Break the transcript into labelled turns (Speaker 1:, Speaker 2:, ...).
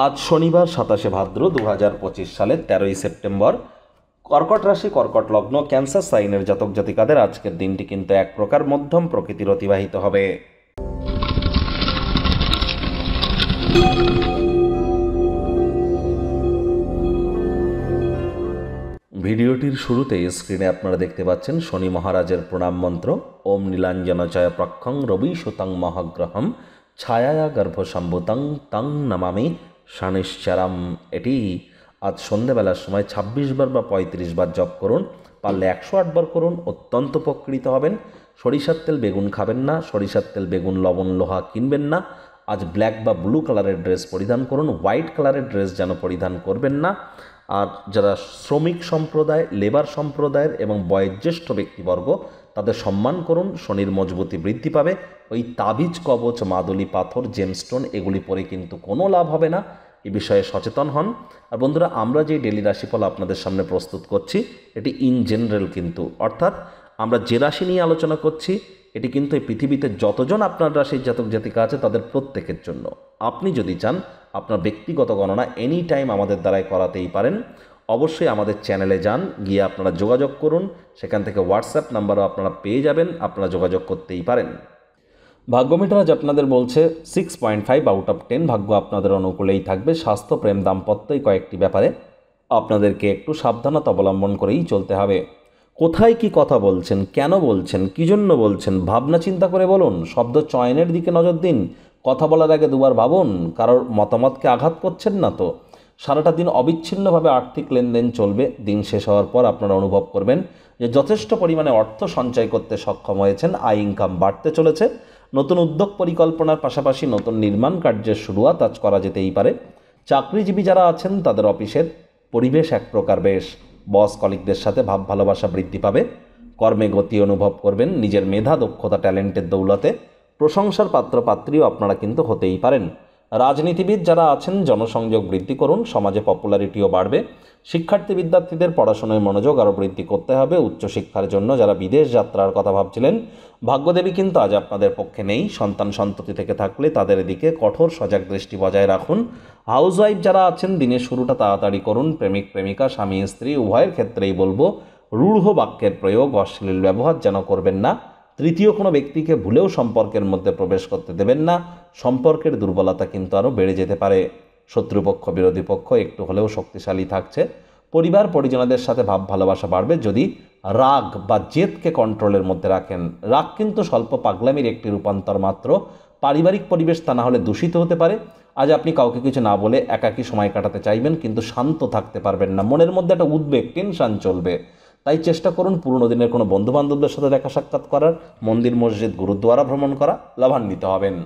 Speaker 1: আজ শনিবার 27শে ভাদ্র 2025 সালের 13ই সেপ্টেম্বর। কর্কট রাশি, কর্কট লগ্ন, ক্যান্সার সাইনের জাতক জাতিকাদের আজকের দিনটি কিন্তু এক প্রকার মধ্যম প্রকৃতির অতিবাহিত হবে। ভিডিওটির শুরুতে স্ক্রিনে আপনারা দেখতে পাচ্ছেন শনি মহারাজের প্রণাম মন্ত্র। ওম নীলাঞ্জনচয় প্রক্ষং রবি সুতং মহাগ্রহম ছায়া গর্ভসম্ভূতং তং নমামি শানিশ্চরম। এটি আজ সন্ধ্যেবেলার সময় 26 বার বা 35 বার জপ করুন, পারলে 108 বার করুন, অত্যন্ত উপকৃত হবেন। সরিষার তেল বেগুন খাবেন না, সরিষার তেল বেগুন লবণ লোহা কিনবেন না। আজ ব্ল্যাক বা ব্লু কালারের ড্রেস পরিধান করুন, হোয়াইট কালারের ড্রেস যেন পরিধান করবেন না। আর যারা শ্রমিক সম্প্রদায়, লেবার সম্প্রদায়ের এবং বয়োজ্যেষ্ঠ ব্যক্তিবর্গ, তাদের সম্মান করুন, শনির মজবুতি বৃদ্ধি পাবে। ওই তাবিজ, কবচ, মাদুলি, পাথর, জেমস্টোন এগুলি পরে কিন্তু কোনো লাভ হবে না, এ বিষয়ে সচেতন হন। আর বন্ধুরা, আমরা যে ডেলি রাশিফল আপনাদের সামনে প্রস্তুত করছি এটি ইন জেনারেল কিন্তু, অর্থাৎ আমরা যে রাশি নিয়ে আলোচনা করছি এটি কিন্তু এই পৃথিবীতে যতজন আপনার রাশির জাতক জাতিকা আছে তাদের প্রত্যেকের জন্য। আপনি যদি চান আপনার ব্যক্তিগত গণনা এনি টাইম আমাদের দ্বারাই করাতেই পারেন। অবশ্যই আমাদের চ্যানেলে যান, গিয়ে আপনারা যোগাযোগ করুন, সেখান থেকে হোয়াটসঅ্যাপ নাম্বারও আপনারা পেয়ে যাবেন, আপনারা যোগাযোগ করতেই পারেন। ভাগ্যমিটার আজ আপনাদের বলছে 6.5 আউট অফ 10, ভাগ্য আপনাদের অনুকূলেই থাকবে। স্বাস্থ্য, প্রেম, দাম্পত্য এই কয়েকটি ব্যাপারে আপনাদেরকে একটু সাবধানতা অবলম্বন করেই চলতে হবে। কোথায় কি কথা বলছেন, কেন বলছেন, কী জন্য বলছেন, ভাবনা চিন্তা করে বলুন। শব্দ চয়নের দিকে নজর দিন, কথা বলার আগে দুবার ভাবুন। কারোর মতামতকে আঘাত করছেন না তো। সারাটা দিন অবিচ্ছিন্নভাবে আর্থিক লেনদেন চলবে। দিন শেষ হওয়ার পর আপনারা অনুভব করবেন যে যথেষ্ট পরিমাণে অর্থ সঞ্চয় করতে সক্ষম হয়েছেন, আয় ইনকাম বাড়তে চলেছে। নতুন উদ্যোগ পরিকল্পনার পাশাপাশি নতুন নির্মাণ কার্যের শুরুয়াত আজ করা যেতেই পারে। চাকরিজীবী যারা আছেন তাদের অফিসের পরিবেশ এক প্রকার বেশ। বস কলিগদের সাথে ভাব ভালোবাসা বৃদ্ধি পাবে। কর্মে গতি অনুভব করবেন। নিজের মেধা, দক্ষতা, ট্যালেন্টের দৌলতে প্রশংসার পাত্র পাত্রীও আপনারা কিন্তু হতেই পারেন। রাজনীতিবিদ যারা আছেন জনসংযোগ বৃদ্ধি করুন, সমাজে পপুলারিটিও বাড়বে। শিক্ষার্থী বিদ্যার্থীদের পড়াশোনায় মনোযোগ আরও বৃদ্ধি করতে হবে। উচ্চশিক্ষার জন্য যারা বিদেশ যাত্রার কথা ভাবছিলেন, ভাগ্যদেবী কিন্তু আজ আপনাদের পক্ষে নেই। সন্তান সন্ততি থেকে থাকলে তাদের দিকে কঠোর সজাগ দৃষ্টি বজায় রাখুন। হাউসওয়াইফ যারা আছেন দিনের শুরুটা তাড়াতাড়ি করুন। প্রেমিক প্রেমিকা, স্বামী স্ত্রী উভয়ের ক্ষেত্রেই বলবো রূঢ় বাক্যের প্রয়োগ, অশ্লীল ব্যবহার যেন করবেন না। তৃতীয় কোনো ব্যক্তিকে ভুলেও সম্পর্কের মধ্যে প্রবেশ করতে দেবেন না। সম্পর্কের দুর্বলতা কিন্তু আরও বেড়ে যেতে পারে। শত্রুপক্ষ, বিরোধী পক্ষ একটু হলেও শক্তিশালী থাকছে। পরিবার পরিজনদের সাথে ভাব ভালোবাসা বাড়বে যদি রাগ বা জেদকে কন্ট্রোলের মধ্যে রাখেন। রাগ কিন্তু স্বল্প পাগলামির একটি রূপান্তর মাত্র। পারিবারিক পরিবেশ তা না হলে দূষিত হতে পারে। আজ আপনি কাউকে কিছু না বলে একাকী সময় কাটাতে চাইবেন, কিন্তু শান্ত থাকতে পারবেন না। মনের মধ্যে একটা উদ্বেগ, টেনশন চলবে। তাই চেষ্টা করুন পুরনো দিনের কোনো বন্ধুবান্ধবদের সাথে দেখা সাক্ষাৎ করার, মন্দির, মসজিদ, গুরুদ্বারা ভ্রমণ করা, লাভান্বিত হবেন।